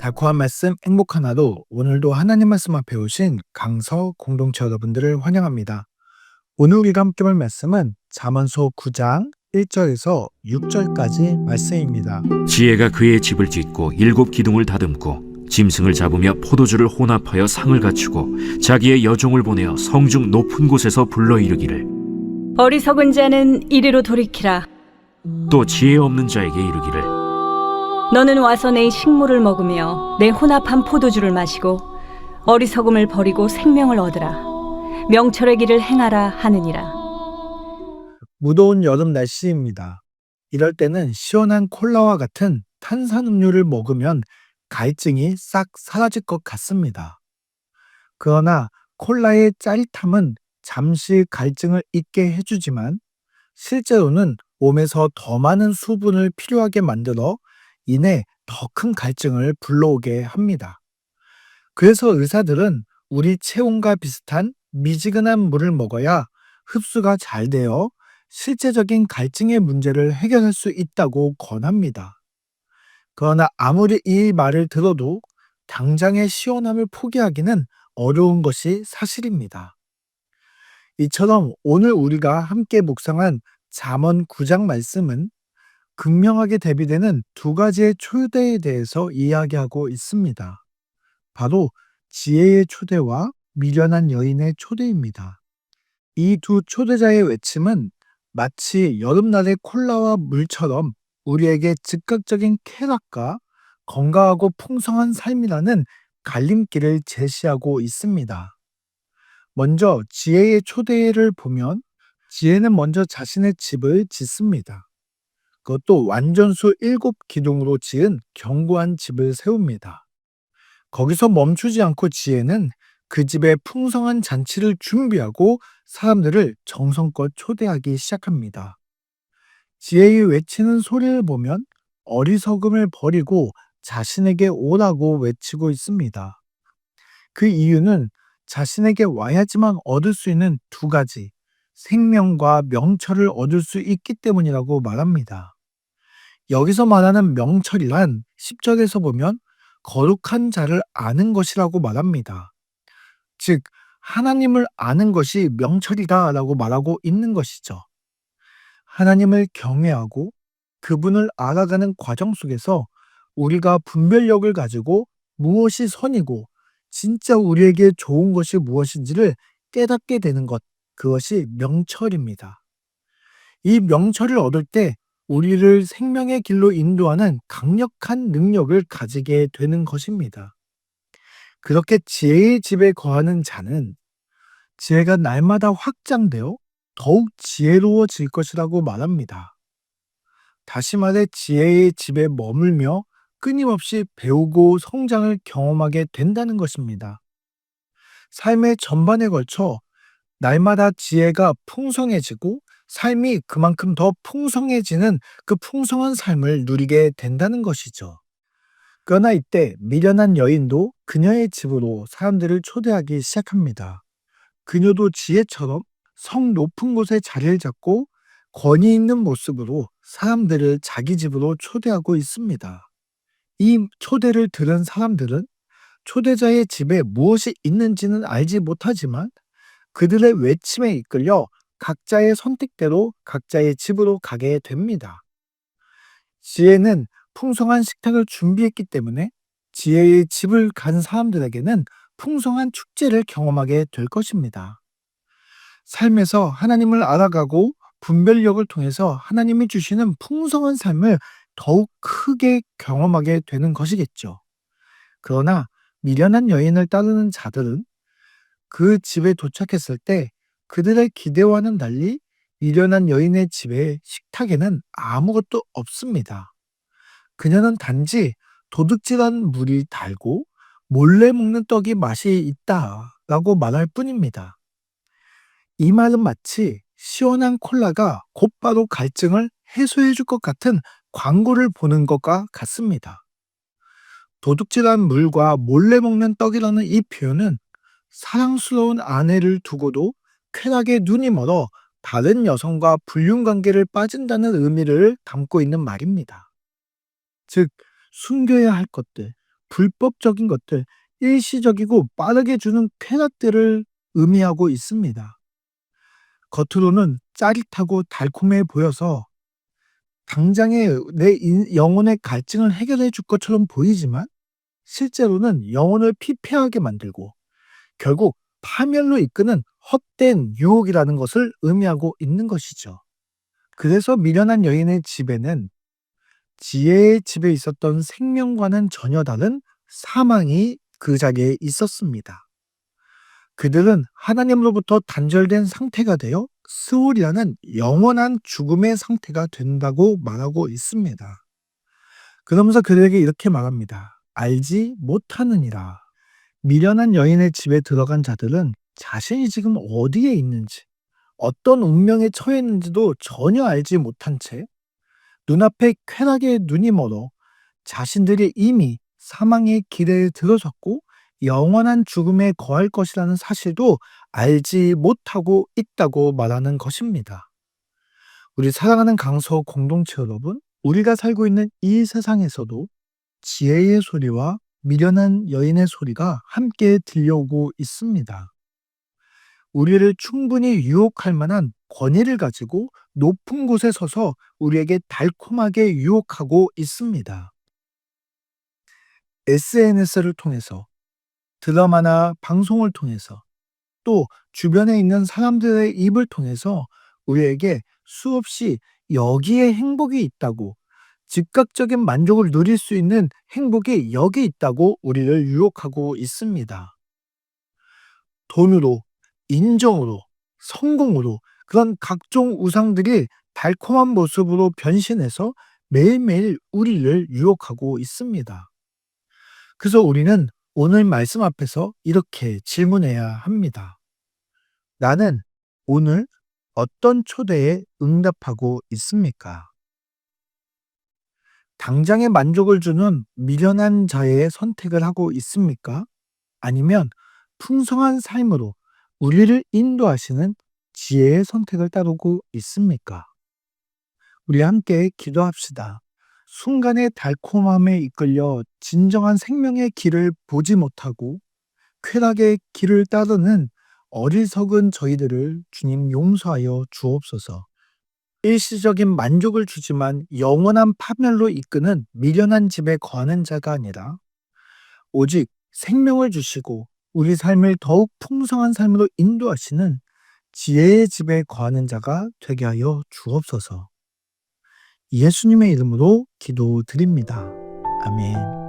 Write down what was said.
달콤한 말씀, 행복한 하루. 오늘도 하나님 말씀 앞에 오신 강서 공동체 여러분들을 환영합니다. 오늘 우리가 함께 볼 말씀은 잠언서 9장 1절에서 6절까지 말씀입니다. 지혜가 그의 집을 짓고 7 기둥을 다듬고 짐승을 잡으며 포도주를 혼합하여 상을 갖추고 자기의 여종을 보내어 성중 높은 곳에서 불러 이르기를 어리석은 자는 이리로 돌이키라. 또 지혜 없는 자에게 이르기를 너는 와서 내 식물을 먹으며 내 혼합한 포도주를 마시고 어리석음을 버리고 생명을 얻으라. 명철의 길을 행하라 하느니라. 무더운 여름 날씨입니다. 이럴 때는 시원한 콜라와 같은 탄산음료를 먹으면 갈증이 싹 사라질 것 같습니다. 그러나 콜라의 짜릿함은 잠시 갈증을 잊게 해주지만 실제로는 몸에서 더 많은 수분을 필요하게 만들어 이내 더 큰 갈증을 불러오게 합니다. 그래서 의사들은 우리 체온과 비슷한 미지근한 물을 먹어야 흡수가 잘 되어 실제적인 갈증의 문제를 해결할 수 있다고 권합니다. 그러나 아무리 이 말을 들어도 당장의 시원함을 포기하기는 어려운 것이 사실입니다. 이처럼 오늘 우리가 함께 묵상한 잠언 9장 말씀은 극명하게 대비되는 두 가지의 초대에 대해서 이야기하고 있습니다. 바로 지혜의 초대와 미련한 여인의 초대입니다. 이 두 초대자의 외침은 마치 여름날의 콜라와 물처럼 우리에게 즉각적인 쾌락과 건강하고 풍성한 삶이라는 갈림길을 제시하고 있습니다. 먼저 지혜의 초대를 보면 지혜는 먼저 자신의 집을 짓습니다. 그것도 완전수 7 기둥으로 지은 견고한 집을 세웁니다. 거기서 멈추지 않고 지혜는 그 집에 풍성한 잔치를 준비하고 사람들을 정성껏 초대하기 시작합니다. 지혜의 외치는 소리를 보면 어리석음을 버리고 자신에게 오라고 외치고 있습니다. 그 이유는 자신에게 와야지만 얻을 수 있는 두 가지, 생명과 명철을 얻을 수 있기 때문이라고 말합니다. 여기서 말하는 명철이란 10절에서 보면 거룩한 자를 아는 것이라고 말합니다. 즉, 하나님을 아는 것이 명철이다라고 말하고 있는 것이죠. 하나님을 경외하고 그분을 알아가는 과정 속에서 우리가 분별력을 가지고 무엇이 선이고 진짜 우리에게 좋은 것이 무엇인지를 깨닫게 되는 것, 그것이 명철입니다. 이 명철을 얻을 때 우리를 생명의 길로 인도하는 강력한 능력을 가지게 되는 것입니다. 그렇게 지혜의 집에 거하는 자는 지혜가 날마다 확장되어 더욱 지혜로워질 것이라고 말합니다. 다시 말해 지혜의 집에 머물며 끊임없이 배우고 성장을 경험하게 된다는 것입니다. 삶의 전반에 걸쳐 날마다 지혜가 풍성해지고 삶이 그만큼 더 풍성해지는 그 풍성한 삶을 누리게 된다는 것이죠. 그러나 이때 미련한 여인도 그녀의 집으로 사람들을 초대하기 시작합니다. 그녀도 지혜처럼 성 높은 곳에 자리를 잡고 권위 있는 모습으로 사람들을 자기 집으로 초대하고 있습니다. 이 초대를 들은 사람들은 초대자의 집에 무엇이 있는지는 알지 못하지만 그들의 외침에 이끌려 각자의 선택대로 각자의 집으로 가게 됩니다. 지혜는 풍성한 식탁을 준비했기 때문에 지혜의 집을 간 사람들에게는 풍성한 축제를 경험하게 될 것입니다. 삶에서 하나님을 알아가고 분별력을 통해서 하나님이 주시는 풍성한 삶을 더욱 크게 경험하게 되는 것이겠죠. 그러나 미련한 여인을 따르는 자들은 그 집에 도착했을 때 그들의 기대와는 달리 미련한 여인의 집의 식탁에는 아무것도 없습니다. 그녀는 단지 도둑질한 물이 달고 몰래 먹는 떡이 맛이 있다라고 말할 뿐입니다. 이 말은 마치 시원한 콜라가 곧바로 갈증을 해소해 줄 것 같은 광고를 보는 것과 같습니다. 도둑질한 물과 몰래 먹는 떡이라는 이 표현은 사랑스러운 아내를 두고도 쾌락에 눈이 멀어 다른 여성과 불륜 관계를 빠진다는 의미를 담고 있는 말입니다. 즉, 숨겨야 할 것들, 불법적인 것들, 일시적이고 빠르게 주는 쾌락들을 의미하고 있습니다. 겉으로는 짜릿하고 달콤해 보여서 당장에 내 영혼의 갈증을 해결해 줄 것처럼 보이지만 실제로는 영혼을 피폐하게 만들고 결국 파멸로 이끄는 헛된 유혹이라는 것을 의미하고 있는 것이죠. 그래서 미련한 여인의 집에는 지혜의 집에 있었던 생명과는 전혀 다른 사망이 그 자리에 있었습니다. 그들은 하나님으로부터 단절된 상태가 되어 스올이라는 영원한 죽음의 상태가 된다고 말하고 있습니다. 그러면서 그들에게 이렇게 말합니다. 알지 못하느니라. 미련한 여인의 집에 들어간 자들은 자신이 지금 어디에 있는지, 어떤 운명에 처했는지도 전혀 알지 못한 채 눈앞에 쾌락에 눈이 멀어 자신들이 이미 사망의 길에 들어섰고 영원한 죽음에 거할 것이라는 사실도 알지 못하고 있다고 말하는 것입니다. 우리 사랑하는 강서 공동체 여러분, 우리가 살고 있는 이 세상에서도 지혜의 소리와 미련한 여인의 소리가 함께 들려오고 있습니다. 우리를 충분히 유혹할 만한 권위를 가지고 높은 곳에 서서 우리에게 달콤하게 유혹하고 있습니다. SNS를 통해서, 드라마나 방송을 통해서, 또 주변에 있는 사람들의 입을 통해서 우리에게 수없이 여기에 행복이 있다고, 즉각적인 만족을 누릴 수 있는 행복이 여기 있다고 우리를 유혹하고 있습니다. 돈으로, 인정으로, 성공으로 그런 각종 우상들이 달콤한 모습으로 변신해서 매일매일 우리를 유혹하고 있습니다. 그래서 우리는 오늘 말씀 앞에서 이렇게 질문해야 합니다. 나는 오늘 어떤 초대에 응답하고 있습니까? 당장의 만족을 주는 미련한 자의 선택을 하고 있습니까? 아니면 풍성한 삶으로 우리를 인도하시는 지혜의 선택을 따르고 있습니까? 우리 함께 기도합시다. 순간의 달콤함에 이끌려 진정한 생명의 길을 보지 못하고 쾌락의 길을 따르는 어리석은 저희들을 주님 용서하여 주옵소서. 일시적인 만족을 주지만 영원한 파멸로 이끄는 미련한 집에 거하는 자가 아니라 오직 생명을 주시고 우리 삶을 더욱 풍성한 삶으로 인도하시는 지혜의 집에 거하는 자가 되게 하여 주옵소서. 예수님의 이름으로 기도드립니다. 아멘.